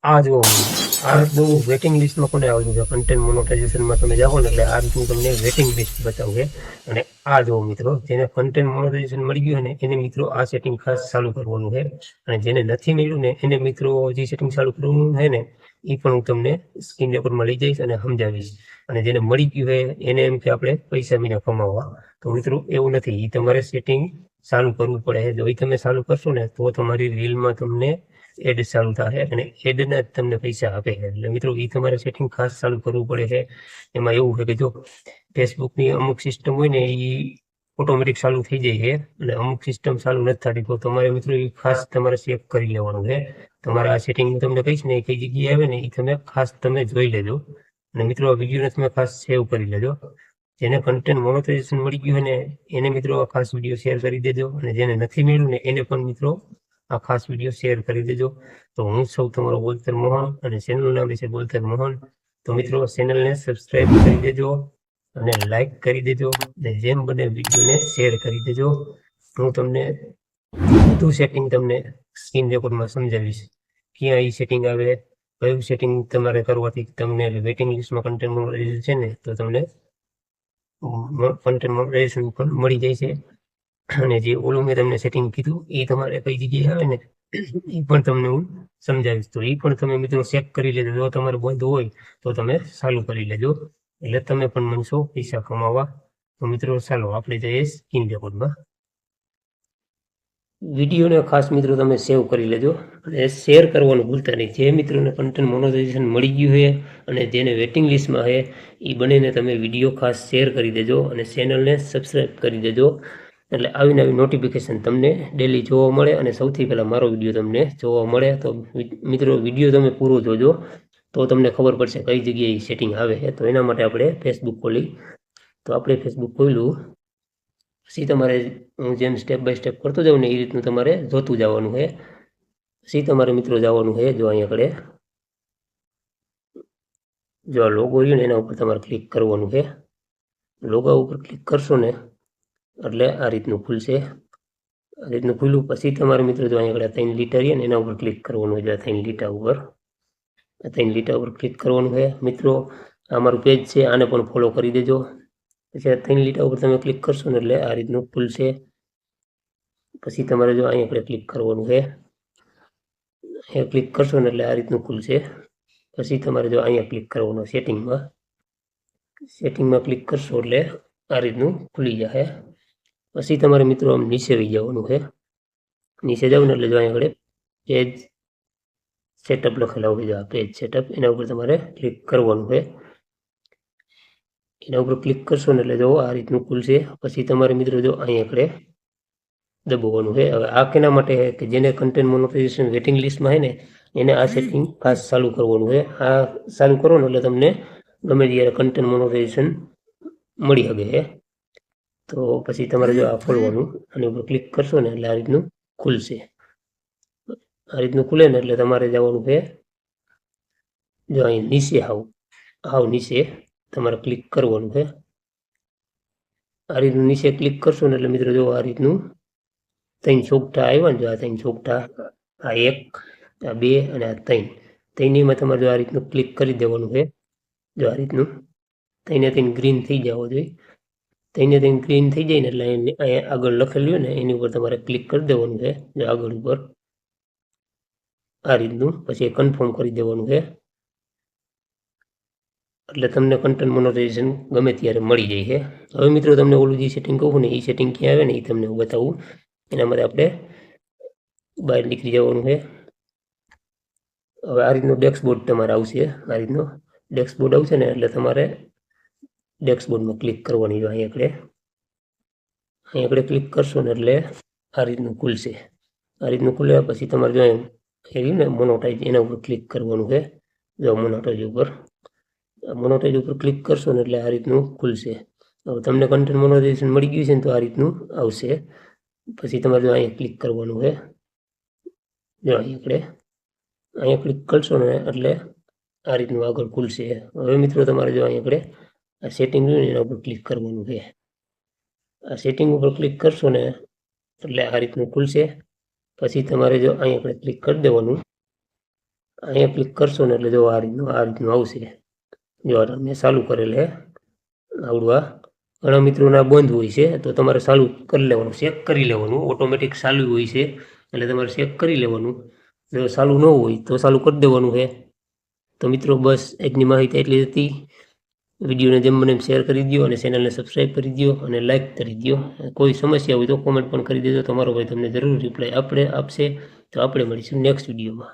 આ જો આ રીતનું વેટિંગ લિસ્ટમાં કોને આવેલું છે કન્ટેન્ટ મોનેટાઇઝેશનમાં તમે જાઓ ને એટલે આ રીતનું તમને વેટિંગ લિસ્ટ બતાવશે. અને આ જો મિત્રો જેને કન્ટેન્ટ મોનેટાઇઝેશન મળી ગયું ને એને મિત્રો આ સેટિંગ ખાસ ચાલુ કરવાનું છે. અને જેને નથી મળ્યું ને એને મિત્રો જે સેટિંગ ચાલુ કરવાનું છે ને એ પણ હું તમને સ્ક્રીન રેકોર્ડમાં લઈ જઈશ અને સમજાવીશ. અને જેને મળી ગયું છે એને એમ કે આપણે પૈસા મીને કમાવવા, તો મિત્રો એવું નથી. એ તમારે સેટિંગ ચાલુ કરવું પડે છે. જો એ તમે ચાલુ કરશો ને તો તમારી રીલમાં તમને એડ ચાલુ થાય અને એડના જ તમને પૈસા આપે છે. એટલે મિત્રો એ તમારે સેટિંગ ખાસ ચાલુ કરવું પડે છે. એમાં એવું છે કે જો ફેસબુકની અમુક સિસ્ટમ હોય ને એ ઓટોમેટિક ચાલુ થઈ જાય છે અને અમુક સિસ્ટમ ચાલુ નથી થતી, તો તમારે મિત્રો એ ખાસ તમારે ચેક કરી લેવાનું છે. તમારે આ સેટિંગ તમને કહીશ ને કઈ જગ્યાએ આવે ને એ તમે ખાસ તમે જોઈ લેજો. અને મિત્રો આ વિડીયોને તમે ખાસ સેવ કરી લેજો. જેને કન્ટેન્ટ મોનેટાઇઝેશન મળી ગયું હોય ને એને મિત્રો આ ખાસ વિડીયો શેર કરી દેજો. અને જેને નથી મળ્યું ને એને પણ મિત્રો આ ખાસ વિડીયો શેર કરી દેજો. તો હું સૌ તમારો બોલતર મોહન અને ચેનલનું નામ છે બોલતર મોહન. તો મિત્રો ચેનલને સબસ્ક્રાઇબ કરી દેજો અને લાઈક કરી દેજો અને જેમ બને વિડીયોને શેર કરી દેજો. હું તમને બધું સેટિંગ તમને સ્ક્રીન રેકોર્ડમાં સમજાવીશ. ક્યાં એ સેટિંગ આવે, કયું સેટિંગ તમારે કરવાથી તમને વેટિંગ લિસ્ટમાં કન્ટેન્ટ મોનેટાઇઝેશન છે ને તો તમને કન્ટેન્ટ મોનેટાઇઝેશન પણ મળી જાય છે. અને જે ઓલું મેં તમને સેટિંગ કીધું એ તમારે કઈ જગ્યાએ આવે ને એ પણ તમને હું સમજાવીશ. તો એ પણ તમે મિત્રો ચેક કરી લેજો. જો તમારે બંધ હોય તો તમે ચાલુ કરી લેજો, એટલે તમે પણ મનશો પૈસા કમાવા. તો મિત્રો ચાલો આપણે જઈએ સ્ક્રીન રેકોર્ડમાં. વિડીયોને ખાસ મિત્રો તમે સેવ કરી લેજો અને શેર કરવાનું ભૂલતા નહીં. જે મિત્રોને કન્ટેન્ટ મોનેટાઇઝેશન મળી ગયું છે અને જેને વેટિંગ લિસ્ટમાં છે એ બંનેને તમે વિડીયો ખાસ શેર કરી દેજો અને ચેનલને સબસ્ક્રાઈબ કરી દેજો. એટલે આવી નવી નોટિફિકેશન તમને ડેલી જોવા મળે અને સૌથી પહેલાં મારો વિડીયો તમને જોવા મળે. તો મિત્રો વિડીયો તમે પૂરો જોજો તો તમને ખબર પડશે કઈ જગ્યાએ સેટિંગ આવે છે. તો એના માટે આપણે ફેસબુક ખોલી. તો આપણે ફેસબુક ખોલ્યું પછી તમારે હું જેમ સ્ટેપ બાય સ્ટેપ કરતો જાઉં ને એ રીતનું તમારે જોતું જવાનું છે. પછી તમારે મિત્રો જવાનું છે જો અહીંયા આગળ જો આ લોગો રહ્યો ને એના ઉપર તમારે ક્લિક કરવાનું છે. લોગા ઉપર ક્લિક કરશો ને એટલે આ રીતનું ખુલશે. આ રીતનું ખુલ્લું પછી તમારે મિત્રો જો અહીંયા આગળ 3 લીટા રહ્યા ને એના ઉપર ક્લિક કરવાનું છે. 3 લીટા ઉપર 3 લીટા ઉપર ક્લિક કરવાનું છે. મિત્રો આ મારું પેજ છે, આને પણ ફોલો કરી દેજો. પછી 3 લીટા ઉપર તમે ક્લિક કરશો ને એટલે આ રીતનું ખુલશે. પછી તમારે જો અહીંયા આપણે ક્લિક કરવાનું છે. અહીંયા ક્લિક કરશો ને એટલે આ રીતનું ખુલશે. પછી તમારે જો અહીંયા ક્લિક કરવાનું સેટિંગમાં ક્લિક કરશો એટલે આ રીતનું ખુલી જશે. પછી તમારે મિત્રો આમ નીચે આવી જવાનું છે. નીચે જાવ ને એટલે જો અહીંયા આગળ પેજ સેટઅપ લખેલા હોય, જો આ પેજ સેટઅપ એના ઉપર તમારે ક્લિક કરવાનું છે. એના ઉપર ક્લિક કરશો ને એટલે જો આ રીતનું ખુલશે. પછી તમારે મિત્રો જો અહીંયા આગળ દબાવવાનું છે. હવે આ કેના માટે છે કે જેને કન્ટેન્ટ મોનેટાઇઝેશન વેટિંગ લિસ્ટમાં છે ને એને આ સેટિંગ ખાસ ચાલુ કરવાનું છે. આ ચાલુ કરો ને એટલે તમને ગમે ત્યારે કન્ટેન્ટ મોનેટાઇઝેશન મળી શકે છે. તો પછી તમારે જો આ ખોલવાનું આની ઉપર ક્લિક કરશો ને એટલે આ રીતનું ખુલશે. આ રીતનું ખુલે ને એટલે તમારે જવાનું છે જો અહીં નીચે હાવ નીચે તમારે ક્લિક કરવાનું છે. આ રીતનું નીચે ક્લિક કરશો ને એટલે મિત્રો જો આ રીતનું 3 ચોકઠા આવ્યા ને, જો આ 3 ચોકઠા, આ 1, આ 2 અને આ 3 ત્રણેયમાં તમારે જો આ રીતનું ક્લિક કરી દેવાનું છે. જો આ રીતનું 3 ગ્રીન થઈ જવો જોઈએ. 3 ગ્રીન થઈ જાય ને એટલે અહીંયા આગળ લખેલું ને એની ઉપર તમારે ક્લિક કરી દેવાનું છે. જો આગળ ઉપર આ રીતનું પછી કન્ફર્મ કરી દેવાનું છે. એટલે તમને કન્ટેન્ટ મોનેટાઇઝેશન ગમે ત્યારે મળી જાય છે. હવે મિત્રો તમને ઓલું જે સેટિંગ કહું ને એ સેટિંગ ક્યાં આવે ને એ તમને હું બતાવું. એના માટે આપણે બહાર નીકળી જવાનું છે. હવે આ રીતનો ડેસ્કબોર્ડ તમારે આવશે. આ રીતનો ડેસ્કબોર્ડ આવશે ને એટલે તમારે ડેસ્કબોર્ડમાં ક્લિક કરવાની. જો અહીંયા આગળ ક્લિક કરશો ને એટલે આ રીતનું ખુલશે. આ રીતનું ખુલ્યા પછી તમારે જો ને મોનેટાઇઝ એના ઉપર ક્લિક કરવાનું છે. જો મોનેટાઇઝ ઉપર ક્લિક કરશો ને એટલે આ રીતનું ખુલશે. હવે તમને કન્ટેન્ટ મોનેટાઇઝેશન મળી ગયું છે ને તો આ રીતનું આવશે. પછી તમારે જો અહીંયા ક્લિક કરવાનું છે. જો અહીંયા ક્લિક કરશો ને એટલે આ રીતનું આગળ ખુલશે. હવે મિત્રો તમારે જો અહીંયા આ સેટિંગ રહ્યું ને એના ઉપર ક્લિક કરવાનું છે. આ સેટિંગ ઉપર ક્લિક કરશો ને એટલે આ રીતનું ખુલશે. પછી તમારે જો અહીંયા ક્લિક કરી દેવાનું. અહીંયા ક્લિક કરશો ને એટલે જો આ રીતનું આવશે. જો મેં ચાલુ કરેલ હે આવડું. આ ઘણા મિત્રોના બંધ હોય છે તો તમારે ચાલુ કરી લેવાનું, ચેક કરી લેવાનું. ઓટોમેટિક ચાલુ હોય છે એટલે તમારે ચેક કરી લેવાનું. જો ચાલુ ન હોય તો ચાલુ કરી દેવાનું છે. તો મિત્રો બસ આજની માહિતી એટલી હતી. વિડીયોને જેમ મને શેર કરી દો અને ચેનલને સબસ્ક્રાઈબ કરી દો અને લાઇક કરી દો. કોઈ સમસ્યા હોય તો કોમેન્ટ પણ કરી દેજો. તમારો ભાઈ તમને જરૂર રિપ્લાય આપશે. તો આપણે મળીશું નેક્સ્ટ વિડીયોમાં.